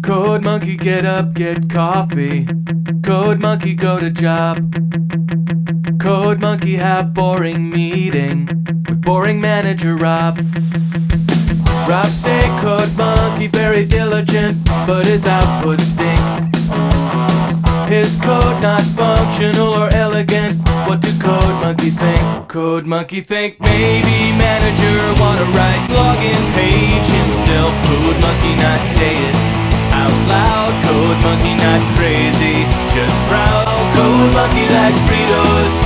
Code monkey, get up, get coffee. Code monkey, go to job. Code monkey, have boring meeting with boring manager Rob. Rob say code monkey very diligent, but his output stink. His code not functional or elegant. What do code monkey think? Code monkey think maybe manager wanna write login page himself. Code monkey not say it out loud. Code monkey not crazy, just proud. Code monkey like Fritos.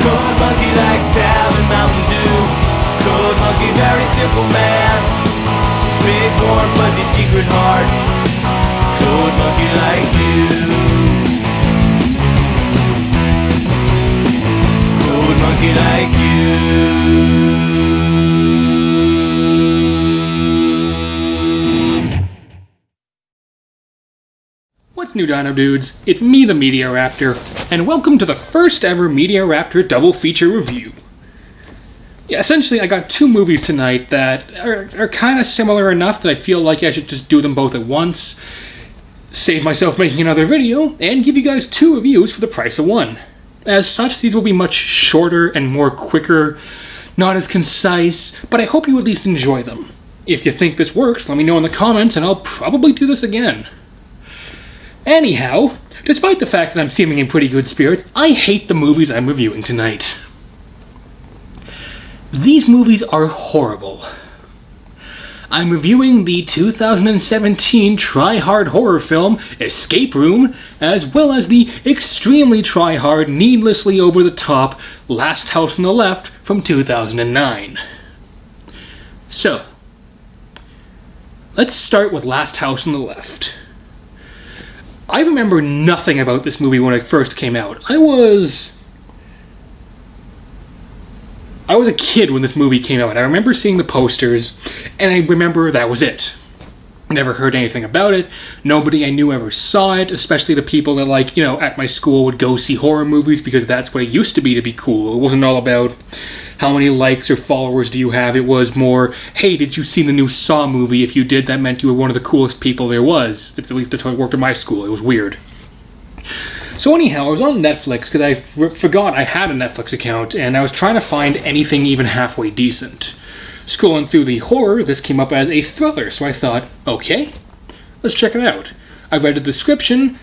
Code monkey like Tab and Mountain Dew. Code monkey very simple man. Big warm fuzzy secret heart. Code monkey like you. Code monkey like you. What's new, Dino Dudes? It's me, the Media Raptor, and welcome to the first ever Media Raptor double feature review. Yeah, essentially, I got two movies tonight that are kind of similar enough that I feel like I should just do them both at once, save myself making another video, and give you guys two reviews for the price of one. As such, these will be much shorter and more quicker, not as concise, but I hope you at least enjoy them. If you think this works, let me know in the comments and I'll probably do this again. Anyhow, despite the fact that I'm seeming in pretty good spirits, I hate the movies I'm reviewing tonight. These movies are horrible. I'm reviewing the 2017 try-hard horror film Escape Room, as well as the extremely try-hard, needlessly over-the-top Last House on the Left from 2009. So, let's start with Last House on the Left. I remember nothing about this movie when it first came out. I was a kid when this movie came out. I remember seeing the posters, and I remember that was it. Never heard anything about it. Nobody I knew ever saw it, especially the people that, at my school would go see horror movies because that's what it used to be cool. It wasn't all about how many likes or followers do you have. It was more, hey, did you see the new Saw movie? If you did, that meant you were one of the coolest people there was. It's at least that's how it worked at my school. It was weird. So anyhow, I was on Netflix because I forgot I had a Netflix account, and I was trying to find anything even halfway decent. Scrolling through the horror, this came up as a thriller, so I thought, okay, let's check it out. I read the description.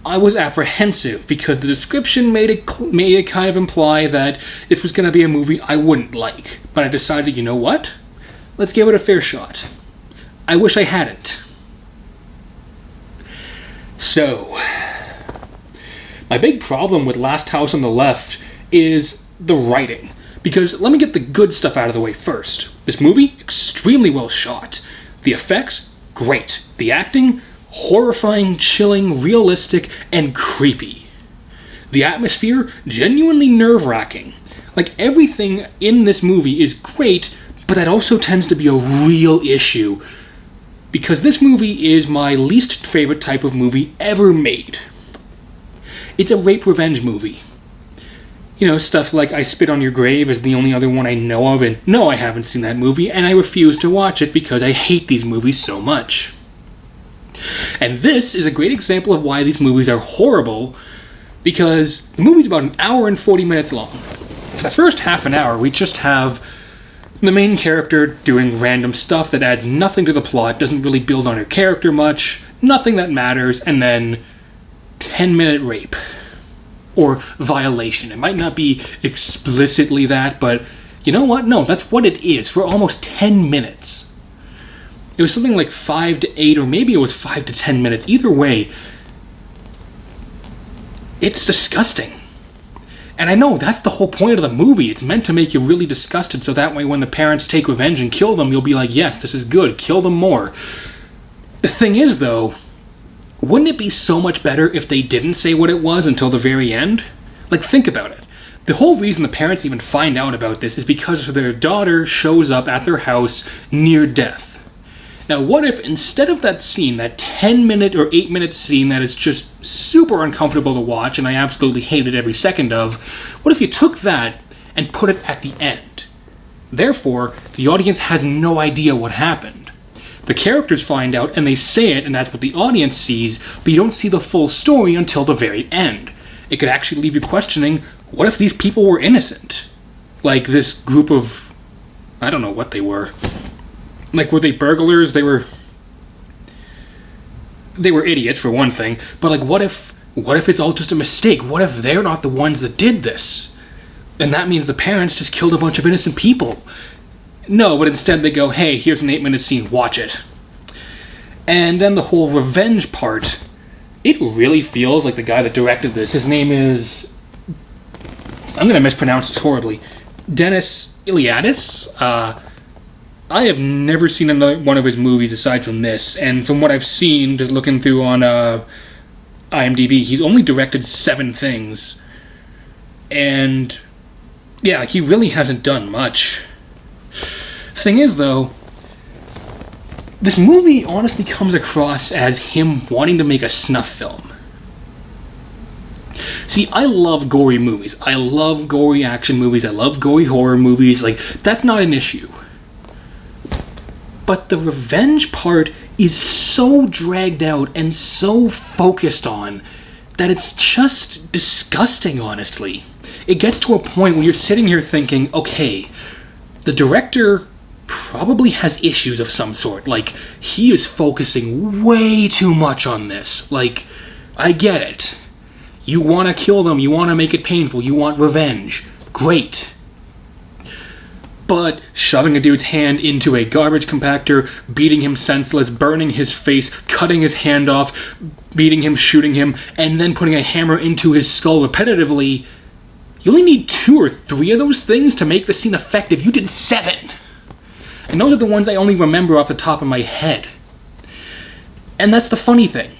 I was apprehensive because the description made it kind of imply that this was going to be a movie I wouldn't like. But I decided, you know what? Let's give it a fair shot. I wish I hadn't. So, my big problem with Last House on the Left is the writing. Because let me get the good stuff out of the way first. This movie, extremely well shot. The effects, great. The acting, horrifying, chilling, realistic, and creepy. The atmosphere, genuinely nerve-wracking. Everything in this movie is great, but that also tends to be a real issue. Because this movie is my least favorite type of movie ever made. It's a rape revenge movie. Stuff like I Spit on Your Grave is the only other one I know of, and no, I haven't seen that movie, and I refuse to watch it because I hate these movies so much. And this is a great example of why these movies are horrible, because the movie's about an hour and 40 minutes long. For the first half an hour, we just have the main character doing random stuff that adds nothing to the plot, doesn't really build on her character much, nothing that matters, and then 10-minute rape. Or violation. It might not be explicitly that, but you know what? No, that's what it is for almost 10 minutes. It was something like 5 to 8, or maybe it was 5 to 10 minutes. Either way, it's disgusting. And I know that's the whole point of the movie. It's meant to make you really disgusted, so that way when the parents take revenge and kill them, you'll be like, yes, this is good, kill them more. The thing is, though, wouldn't it be so much better if they didn't say what it was until the very end? Think about it. The whole reason the parents even find out about this is because their daughter shows up at their house near death. Now, what if instead of that scene, that 10-minute or 8-minute scene that is just super uncomfortable to watch and I absolutely hated every second of, what if you took that and put it at the end? Therefore, the audience has no idea what happened. The characters find out and they say it, and that's what the audience sees, but you don't see the full story until the very end. It could actually leave you questioning, what if these people were innocent? Like this group of, I don't know what they were. Like, were they burglars? They were idiots, for one thing, but like, what if it's all just a mistake? What if they're not the ones that did this? And that means the parents just killed a bunch of innocent people. No, but instead they go, hey, here's an 8-minute scene, watch it. And then the whole revenge part, it really feels like the guy that directed this, his name is, I'm going to mispronounce this horribly, Dennis Iliadis. I have never seen another one of his movies aside from this, and from what I've seen, just looking through on IMDb, he's only directed 7 things. And yeah, he really hasn't done much. Thing is, though, this movie honestly comes across as him wanting to make a snuff film. See, I love gory movies. I love gory action movies. I love gory horror movies. Like, that's not an issue. But the revenge part is so dragged out and so focused on that it's just disgusting, honestly. It gets to a point where you're sitting here thinking, okay, the director probably has issues of some sort. Like, he is focusing way too much on this. Like, I get it. You want to kill them, you want to make it painful, you want revenge. Great. But shoving a dude's hand into a garbage compactor, beating him senseless, burning his face, cutting his hand off, beating him, shooting him, and then putting a hammer into his skull repetitively, you only need 2 or 3 of those things to make the scene effective. You did 7. And those are the ones I only remember off the top of my head. And that's the funny thing.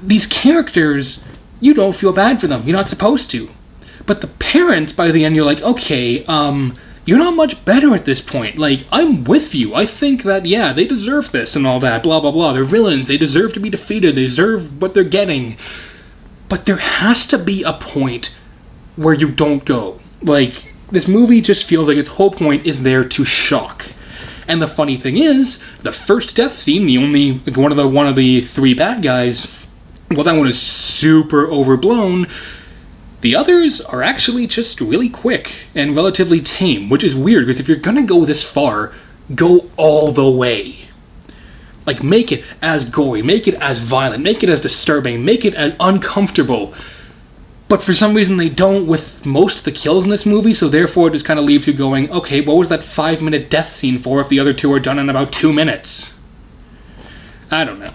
These characters, you don't feel bad for them. You're not supposed to. But the parents, by the end, you're like, okay, you're not much better at this point. Like, I'm with you. I think that, yeah, they deserve this and all that, blah, blah, blah. They're villains. They deserve to be defeated. They deserve what they're getting. But there has to be a point where you don't go. Like, this movie just feels like its whole point is there to shock. And the funny thing is, the first death scene, the only, like, one of the 3 bad guys, well, that one is super overblown. The others are actually just really quick and relatively tame, which is weird, because if you're gonna go this far, go all the way. Like, make it as gory, make it as violent, make it as disturbing, make it as uncomfortable. But for some reason they don't with most of the kills in this movie, so therefore it just kind of leaves you going, okay, what was that 5-minute death scene for if the other 2 are done in about 2 minutes? I don't know.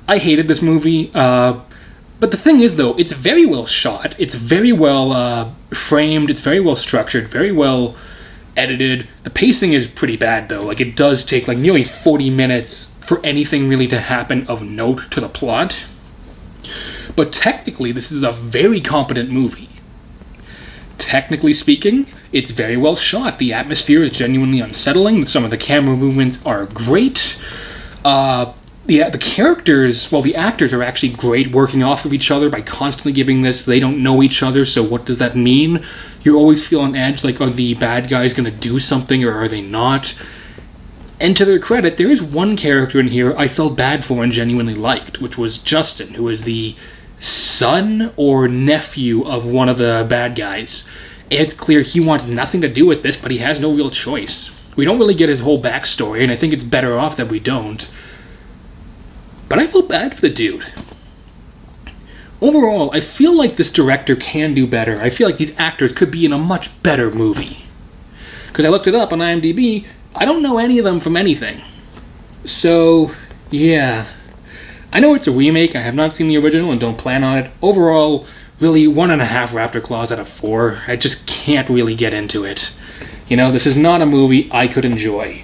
I hated this movie, but the thing is, though, it's very well shot, it's very well framed, it's very well structured, very well edited. The pacing is pretty bad, though. Like, it does take, like, nearly 40 minutes for anything really to happen of note to the plot. But technically, this is a very competent movie. Technically speaking, it's very well shot. The atmosphere is genuinely unsettling. Some of the camera movements are great. The characters, well, the actors are actually great, working off of each other by constantly giving this, they don't know each other, so what does that mean? You always feel on edge, like, are the bad guys going to do something, or are they not? And to their credit, there is one character in here I felt bad for and genuinely liked, which was Justin, who is the son or nephew of one of the bad guys. And it's clear he wants nothing to do with this, but he has no real choice. We don't really get his whole backstory, and I think it's better off that we don't. But I feel bad for the dude. Overall, I feel like this director can do better. I feel like these actors could be in a much better movie. Because I looked it up on IMDb, I don't know any of them from anything. So, yeah. I know it's a remake, I have not seen the original and don't plan on it. Overall, really 1.5 Raptor claws out of 4. I just can't really get into it. You know, this is not a movie I could enjoy.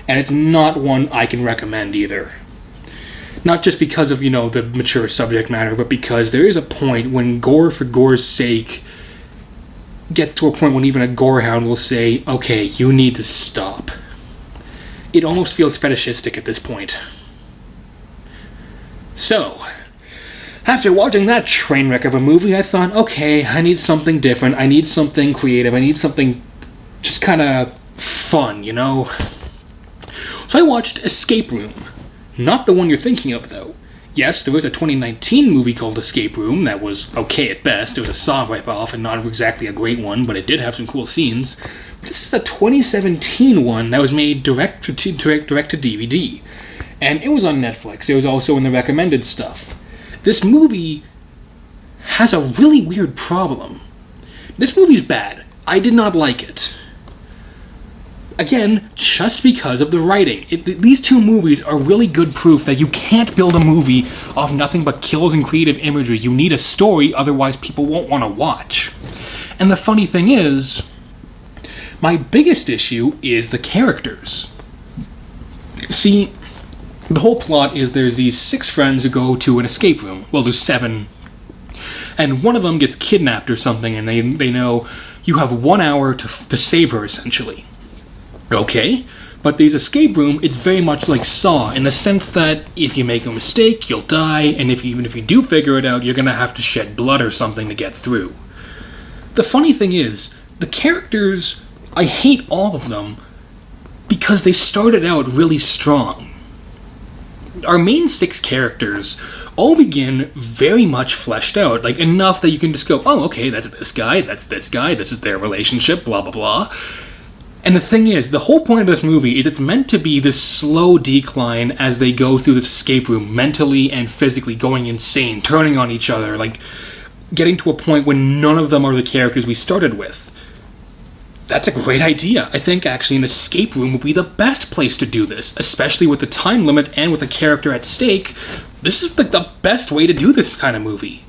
And it's not one I can recommend either. Not just because of, you know, the mature subject matter, but because there is a point when gore for gore's sake gets to a point when even a gorehound will say, okay, you need to stop. It almost feels fetishistic at this point. So, after watching that train wreck of a movie, I thought, okay, I need something different, I need something creative, I need something just kind of fun, you know? So I watched Escape Room. Not the one you're thinking of, though. Yes, there was a 2019 movie called Escape Room that was okay at best. It was a Saw ripoff and not exactly a great one, but it did have some cool scenes. This is a 2017 one that was made direct to DVD. And it was on Netflix. It was also in the recommended stuff. This movie has a really weird problem. This movie's bad. I did not like it. Again, just because of the writing. These two movies are really good proof that you can't build a movie off nothing but kills and creative imagery. You need a story, otherwise people won't want to watch. And the funny thing is, my biggest issue is the characters. See, the whole plot is there's these 6 friends who go to an escape room. Well, there's 7. And one of them gets kidnapped or something, and they know you have 1 hour to save her, essentially. Okay, but these escape room, it's very much like Saw, in the sense that if you make a mistake, you'll die, and even if you do figure it out, you're gonna have to shed blood or something to get through. The funny thing is, the characters, I hate all of them, because they started out really strong. Our main 6 characters all begin very much fleshed out, like enough that you can just go, oh, okay, that's this guy, this is their relationship, blah, blah, blah. And the thing is, the whole point of this movie is it's meant to be this slow decline as they go through this escape room, mentally and physically going insane, turning on each other, like getting to a point when none of them are the characters we started with. That's a great idea. I think actually an escape room would be the best place to do this, especially with the time limit and with a character at stake. This is like the best way to do this kind of movie.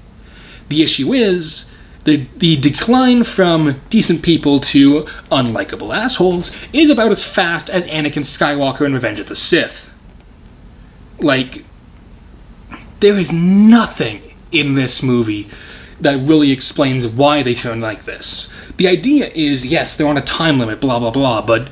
The issue is, the decline from decent people to unlikable assholes is about as fast as Anakin Skywalker in Revenge of the Sith. Like, there is nothing in this movie that really explains why they turn like this. The idea is, yes, they're on a time limit, blah, blah, blah, but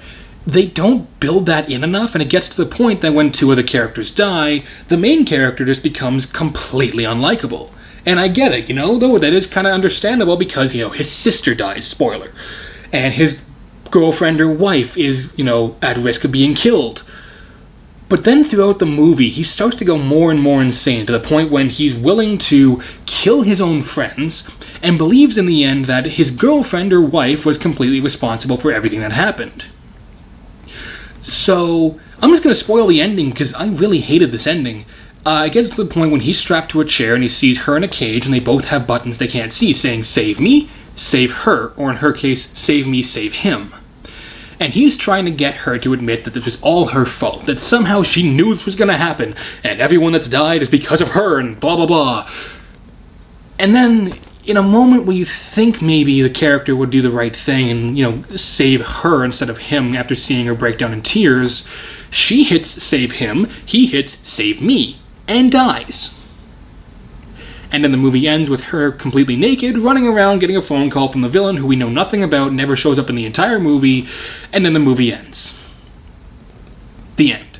they don't build that in enough, and it gets to the point that when 2 of the characters die, the main character just becomes completely unlikable. And I get it, though that is kind of understandable because, his sister dies, spoiler. And his girlfriend or wife is, at risk of being killed. But then throughout the movie, he starts to go more and more insane to the point when he's willing to kill his own friends and believes in the end that his girlfriend or wife was completely responsible for everything that happened. So, I'm just going to spoil the ending because I really hated this ending. It gets to the point when he's strapped to a chair and he sees her in a cage and they both have buttons they can't see saying, save me, save her, or in her case, save me, save him. And he's trying to get her to admit that this was all her fault, that somehow she knew this was going to happen, and everyone that's died is because of her, and blah blah blah. And then, in a moment where you think maybe the character would do the right thing and, save her instead of him after seeing her break down in tears, she hits save him, he hits save me, and dies. And then the movie ends with her completely naked, running around, getting a phone call from the villain who we know nothing about, never shows up in the entire movie, and then the movie ends. The end.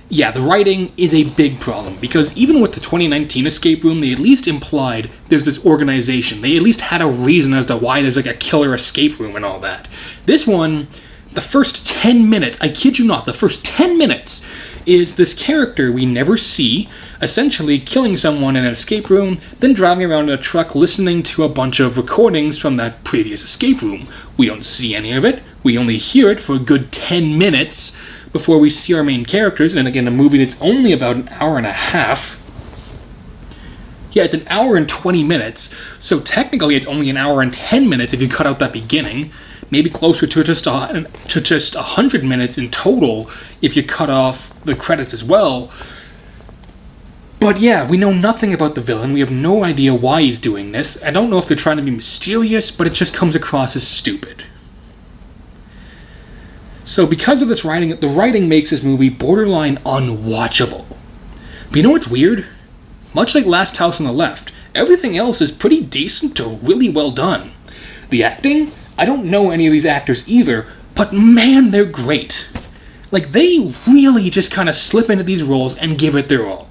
Yeah, the writing is a big problem, because even with the 2019 escape room, they at least implied there's this organization. They at least had a reason as to why there's like a killer escape room and all that. This one, the first 10 minutes, I kid you not, the first 10 minutes is this character we never see, essentially killing someone in an escape room, then driving around in a truck listening to a bunch of recordings from that previous escape room. We don't see any of it, we only hear it for a good 10 minutes before we see our main characters, and again, a movie that's only about an hour and a half. Yeah, it's an hour and 20 minutes, so technically it's only an hour and 10 minutes if you cut out that beginning. Maybe closer to just 100 minutes in total if you cut off the credits as well. But yeah, we know nothing about the villain. We have no idea why he's doing this. I don't know if they're trying to be mysterious, but it just comes across as stupid. So because of this writing, the writing makes this movie borderline unwatchable. But you know what's weird? Much like Last House on the Left, everything else is pretty decent to really well done. The acting? I don't know any of these actors either, but man, they're great. Like, they really just kind of slip into these roles and give it their all.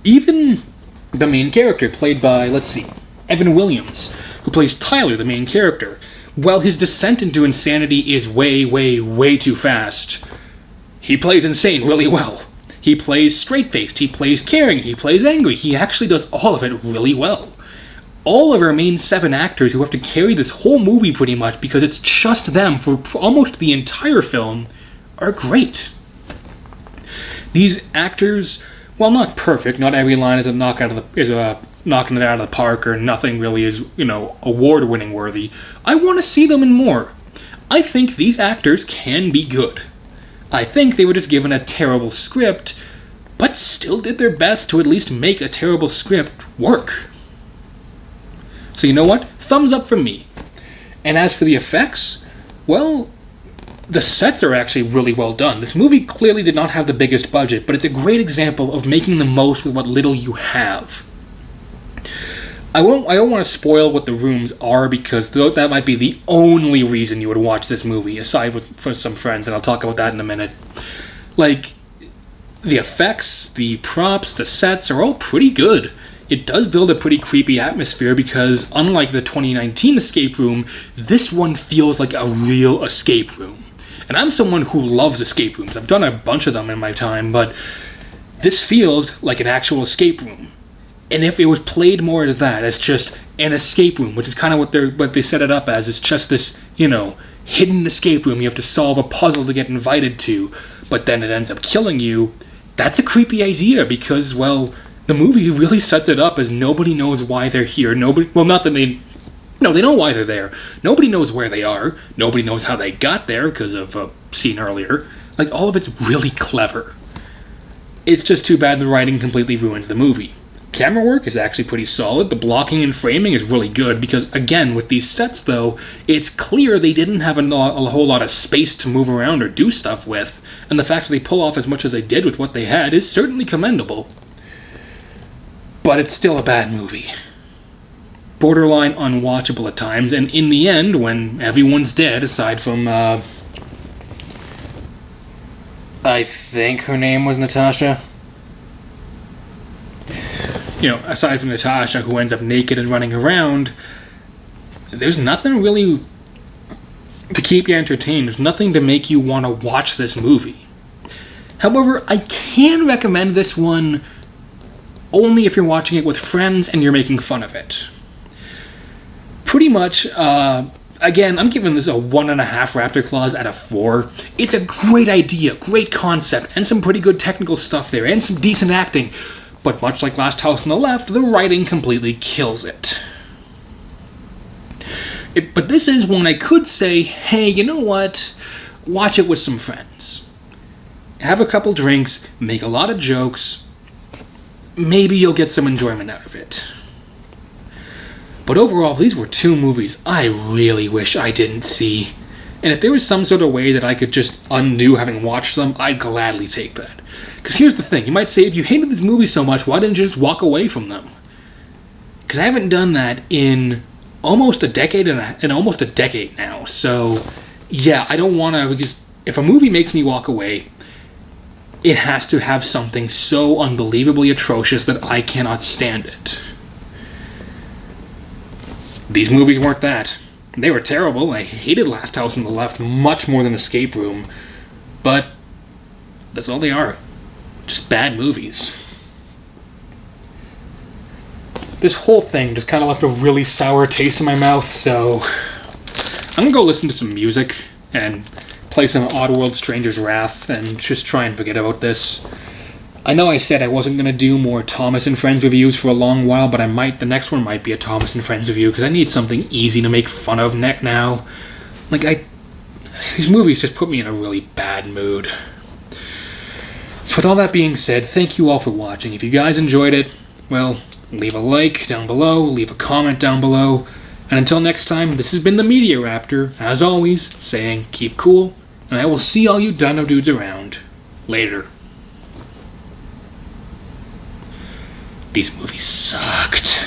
Even the main character, played by, Evan Williams, who plays Tyler, the main character, while his descent into insanity is way, way, way too fast, he plays insane really well. He plays straight-faced, he plays caring, he plays angry. He actually does all of it really well. All of our main 7 actors who have to carry this whole movie pretty much because it's just them for almost the entire film are great. These actors, while not perfect, not every line is knocking it out of the park, or nothing really is, award-winning worthy. I want to see them in more. I think these actors can be good. I think they were just given a terrible script, but still did their best to at least make a terrible script work. So you know what? Thumbs up from me. And as for the effects, well, the sets are actually really well done. This movie clearly did not have the biggest budget, but it's a great example of making the most with what little you have. I don't want to spoil what the rooms are, because that might be the only reason you would watch this movie, aside for some friends, and I'll talk about that in a minute. Like, the effects, the props, the sets are all pretty good. It does build a pretty creepy atmosphere because, unlike the 2019 escape room, this one feels like a real escape room. And I'm someone who loves escape rooms. I've done a bunch of them in my time, but this feels like an actual escape room. And if it was played more as that, as just an escape room, which is kind of what they set it up as, it's just this, hidden escape room you have to solve a puzzle to get invited to, but then it ends up killing you, that's a creepy idea because, well, the movie really sets it up as nobody knows why they're here. They know why they're there. Nobody knows where they are. Nobody knows how they got there because of a scene earlier. Like, all of it's really clever. It's just too bad the writing completely ruins the movie. Camera work is actually pretty solid. The blocking and framing is really good because, again, with these sets, though, it's clear they didn't have a whole lot of space to move around or do stuff with, and the fact that they pull off as much as they did with what they had is certainly commendable. But it's still a bad movie. Borderline unwatchable at times, and in the end, when everyone's dead, aside from, I think her name was Natasha. Aside from Natasha, who ends up naked and running around, there's nothing really to keep you entertained. There's nothing to make you want to watch this movie. However, I can recommend this one only if you're watching it with friends and you're making fun of it. Pretty much, again, I'm giving this a 1.5 Raptor claws out of 4. It's a great idea, great concept, and some pretty good technical stuff there, and some decent acting. But much like Last House on the Left, the writing completely kills it. But this is one I could say, hey, you know what? Watch it with some friends. Have a couple drinks, make a lot of jokes. Maybe you'll get some enjoyment out of it. But overall, these were 2 movies I really wish I didn't see. And if there was some sort of way that I could just undo having watched them, I'd gladly take that. Because here's the thing, you might say, if you hated these movies so much, why didn't you just walk away from them? Because I haven't done that in almost a decade now. So, yeah, I don't want to, because if a movie makes me walk away, it has to have something so unbelievably atrocious that I cannot stand it. These movies weren't that. They were terrible. I hated Last House on the Left much more than Escape Room. But that's all they are. Just bad movies. This whole thing just kind of left a really sour taste in my mouth, so I'm gonna go listen to some music and play some Oddworld Stranger's Wrath and just try and forget about this. I know I said I wasn't going to do more Thomas and Friends reviews for a long while, but the next one might be a Thomas and Friends review, because I need something easy to make fun of now. These movies just put me in a really bad mood. So with all that being said, thank you all for watching. If you guys enjoyed it, well, leave a like down below, leave a comment down below, and until next time, this has been the Media Raptor, as always, saying keep cool, and I will see all you dino dudes around. Later. These movies sucked.